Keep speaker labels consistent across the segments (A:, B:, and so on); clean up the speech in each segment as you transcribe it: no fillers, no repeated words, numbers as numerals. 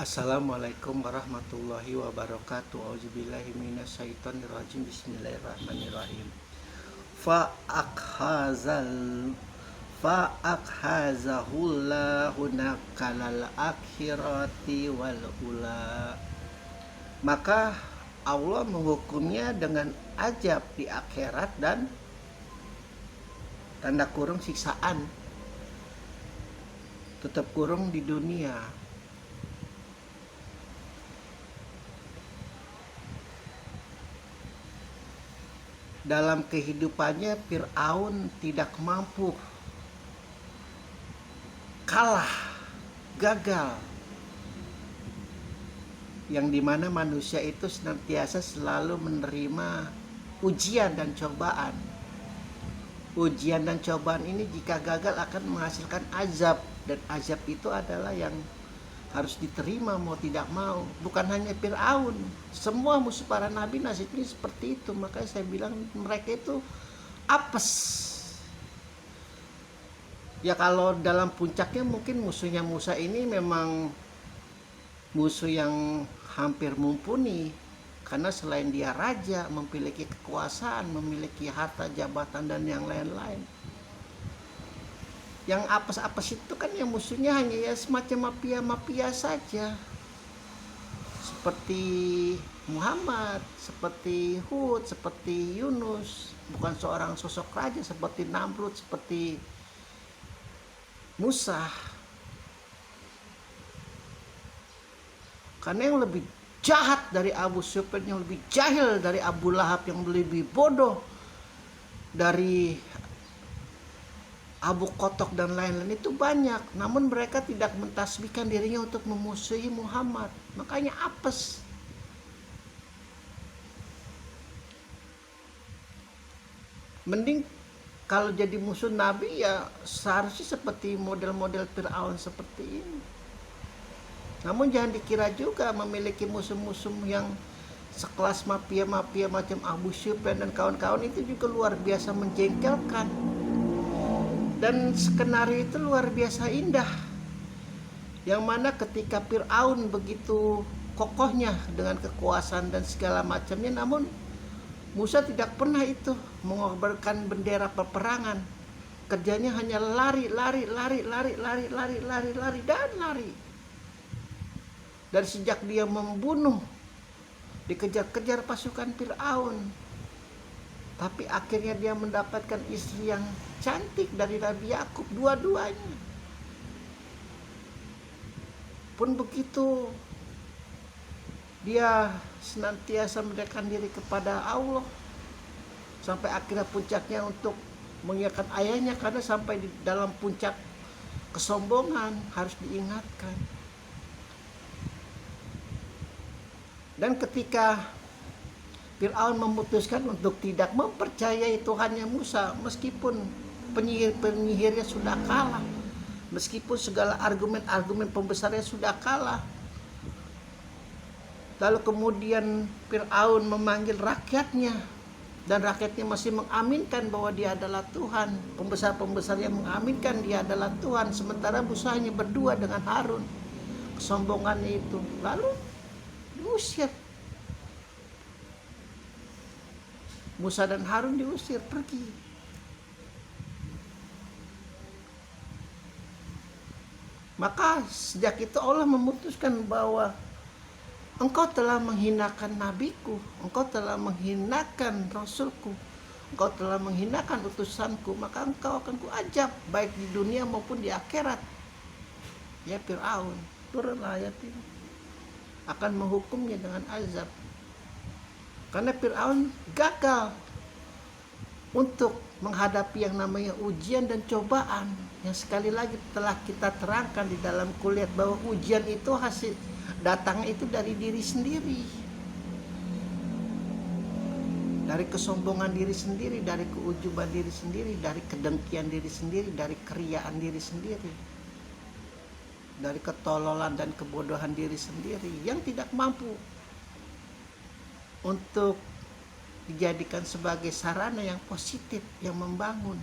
A: Assalamualaikum warahmatullahi wabarakatuh. Auzubillahi minasyaitonirrajim. Bismillahirrahmanirrahim. Fa'akhazal fa'akhazahullahu nakalal akhirati wal ula. Maka Allah menghukumnya dengan azab di akhirat dan tanda kurung siksaan tetap kurung di dunia. Dalam kehidupannya Fir'aun tidak mampu, kalah, gagal, yang dimana manusia itu senantiasa selalu menerima ujian dan cobaan. Ujian dan cobaan ini jika gagal akan menghasilkan azab, dan azab itu adalah yang harus diterima mau tidak mau. Bukan hanya Fir'aun, semua musuh para nabi nasibnya seperti itu. Makanya saya bilang mereka itu apes. Ya kalau dalam puncaknya mungkin musuhnya Musa ini memang musuh yang hampir mumpuni, karena selain dia raja, memiliki kekuasaan, memiliki harta jabatan dan yang lain-lain. Yang apes-apes itu kan yang musuhnya hanya ya semacam mafia-mafia saja, seperti Muhammad, seperti Hud, seperti Yunus. Bukan seorang sosok raja seperti Namrud, seperti Musa. Karena yang lebih jahat dari Abu Sufyan, yang lebih jahil dari Abu Lahab, yang lebih bodoh dari Abu Kotok dan lain-lain itu banyak. Namun mereka tidak mentasbihkan dirinya untuk memusuhi Muhammad. Makanya apes. Mending kalau jadi musuh Nabi ya seharusnya seperti model-model Fir'aun seperti ini. Namun jangan dikira juga memiliki musuh-musuh yang sekelas mafia-mafia macam Abu Sufyan dan kawan-kawan itu juga luar biasa menjengkelkan. Dan skenario itu luar biasa indah, yang mana ketika Fir'aun begitu kokohnya dengan kekuasaan dan segala macamnya, namun Musa tidak pernah itu mengobarkan bendera peperangan. Kerjanya hanya lari dan lari. Dan sejak dia membunuh, dikejar-kejar pasukan Fir'aun, tapi akhirnya dia mendapatkan istri yang cantik dari Nabi Yakub, dua-duanya. Pun begitu, dia senantiasa mendekatkan diri kepada Allah, sampai akhirnya puncaknya untuk mengingatkan ayahnya, karena sampai di dalam puncak kesombongan harus diingatkan. Dan ketika Fir'aun memutuskan untuk tidak mempercayai Tuhannya Musa, meskipun penyihirnya sudah kalah, meskipun segala argumen-argumen pembesarnya sudah kalah. Lalu kemudian Fir'aun memanggil rakyatnya, dan rakyatnya masih mengaminkan bahwa dia adalah Tuhan. Pembesar-pembesarnya mengaminkan dia adalah Tuhan, sementara Musa hanya berdua dengan Harun. Kesombongannya itu. Lalu diusir. Musa dan Harun diusir pergi. Maka sejak itu Allah memutuskan bahwa engkau telah menghinakan nabiku, engkau telah menghinakan rasulku, engkau telah menghinakan utusanku, maka engkau akan kuajab baik di dunia maupun di akhirat. Ya Fir'aun, turunlah ayat ini, akan menghukumnya dengan azab. Karena Fir'aun gagal untuk menghadapi yang namanya ujian dan cobaan. Yang sekali lagi telah kita terangkan di dalam kuliah bahwa ujian itu hasil datangnya itu dari diri sendiri. Dari kesombongan diri sendiri, dari keujuban diri sendiri, dari kedengkian diri sendiri, dari keriaan diri sendiri, dari ketololan dan kebodohan diri sendiri yang tidak mampu untuk dijadikan sebagai sarana yang positif, yang membangun.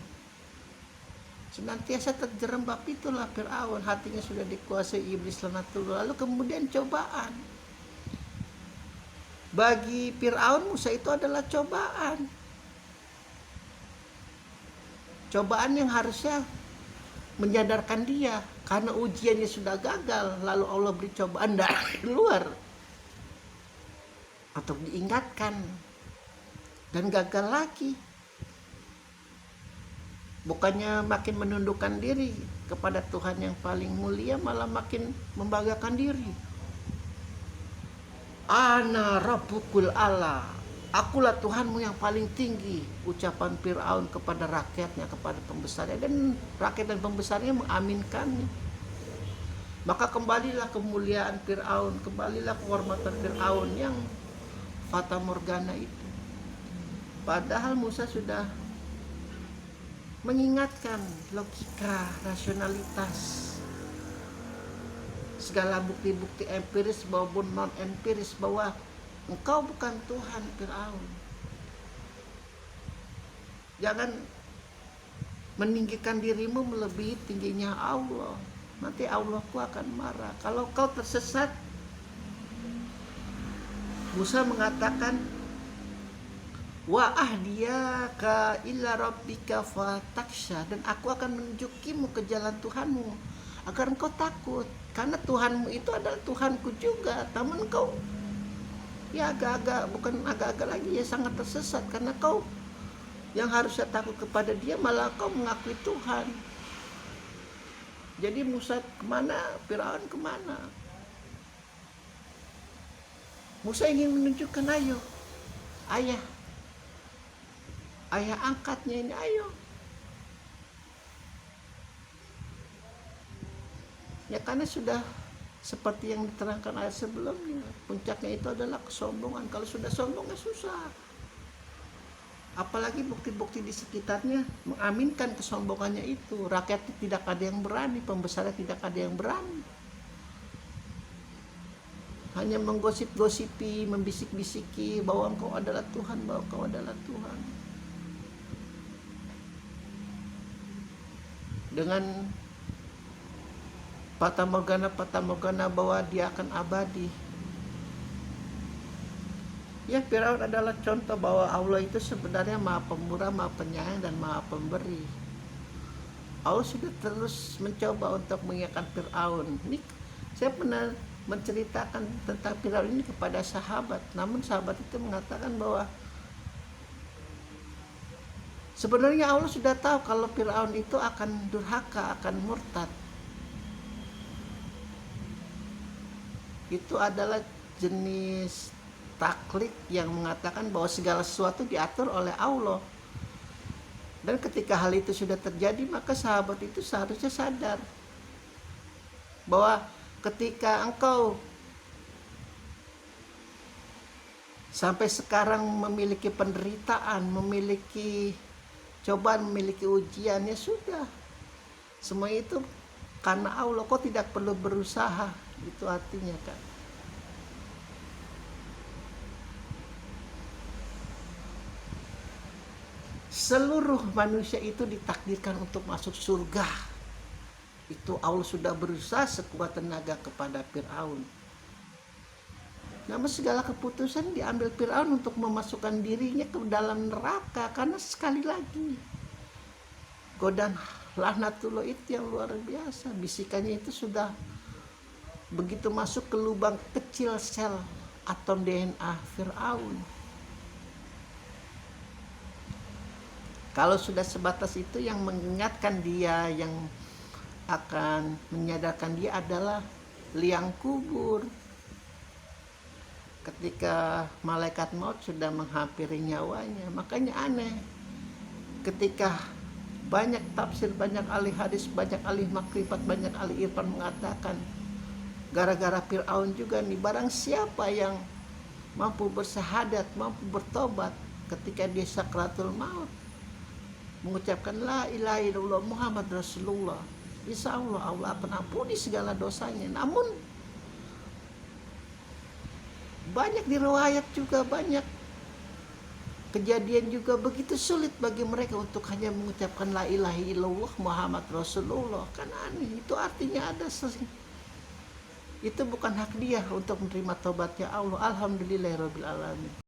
A: Senantiasa terjerembab itulah Fir'aun, hatinya sudah dikuasai iblis lanatullah. Lalu kemudian cobaan. Bagi Fir'aun, Musa itu adalah cobaan. Cobaan yang harusnya menyadarkan dia, karena ujiannya sudah gagal, lalu Allah beri cobaan dari luar untuk diingatkan, dan gagal lagi. Bukannya makin menundukkan diri kepada Tuhan yang paling mulia, malah makin membanggakan diri. Ana rabbukul ala, akulah Tuhanmu yang paling tinggi. Ucapan Fir'aun kepada rakyatnya, kepada pembesarnya, dan rakyat dan pembesarnya mengaminkannya. Maka kembalilah kemuliaan Fir'aun, kembalilah kehormatan Fir'aun yang fata morgana itu. Padahal Musa sudah mengingatkan logika, rasionalitas, segala bukti-bukti empiris maupun non empiris bahwa engkau bukan Tuhan, Fir'aun. Jangan meninggikan dirimu melebihi tingginya Allah. Nanti Allahku akan marah. Kalau kau tersesat, Musa mengatakan, wa ahdiyaka illa rabbika fataksha, dan aku akan menunjukimu ke jalan Tuhanmu agar engkau takut, karena Tuhanmu itu adalah Tuhanku juga. Namun engkau ya bukan agak-agak lagi, ya sangat tersesat, karena kau yang harusnya takut kepada dia malah kau mengakui Tuhan. Jadi Musa kemana, Fir'aun kemana? Musa ingin menunjukkan, ayo ayah angkatnya ini, ayo. Ya karena sudah seperti yang diterangkan ayat sebelumnya, puncaknya itu adalah kesombongan. Kalau sudah sombongnya susah. Apalagi bukti-bukti di sekitarnya mengaminkan kesombongannya itu. Rakyat tidak ada yang berani, pembesarnya tidak ada yang berani. Hanya menggosip-gosipi, membisik-bisiki bahwa engkau adalah Tuhan, bahwa engkau adalah Tuhan. Dengan fata morgana bahwa dia akan abadi. Ya, Firaun adalah contoh bahwa Allah itu sebenarnya Maha Pemurah, Maha Penyayang, dan Maha Pemberi. Allah sudah terus mencoba untuk mengingatkan Firaun. Ini saya pernah menceritakan tentang Firaun ini kepada sahabat. Namun sahabat itu mengatakan bahwa sebenarnya Allah sudah tahu kalau Firaun itu akan durhaka, akan murtad. Itu adalah jenis taklid yang mengatakan bahwa segala sesuatu diatur oleh Allah. Dan ketika hal itu sudah terjadi, maka sahabat itu seharusnya sadar bahwa ketika engkau sampai sekarang memiliki penderitaan, memiliki cobaan, memiliki ujian, ya sudah, semua itu karena Allah. Kau tidak perlu berusaha. Itu artinya kan. Seluruh manusia itu ditakdirkan untuk masuk surga. Itu Allah sudah berusaha sekuat tenaga kepada Fir'aun. Namun segala keputusan diambil Fir'aun untuk memasukkan dirinya ke dalam neraka. Karena sekali lagi, godaan laknatullah itu yang luar biasa. Bisikannya itu sudah begitu masuk ke lubang kecil sel atom DNA Fir'aun. Kalau sudah sebatas itu, yang mengingatkan dia, yang akan menyadarkan dia adalah liang kubur. Ketika malaikat maut sudah menghampiri nyawanya. Makanya aneh, ketika banyak tafsir, banyak ahli hadis, banyak ahli makrifat, banyak ahli irfan mengatakan, gara-gara Fir'aun juga nih, barang siapa yang mampu bersahadat, mampu bertobat ketika dia sakratul maut, mengucapkan la ilaha illallah Muhammad Rasulullah, insya Allah Allah akan ampuni segala dosanya. Namun banyak di riwayat juga, banyak kejadian juga begitu sulit bagi mereka untuk hanya mengucapkan la ilaha illallah Muhammad Rasulullah. Kan aneh, itu artinya ada itu bukan hak dia untuk menerima taubatnya Allah. Alhamdulillahirabbil alamin.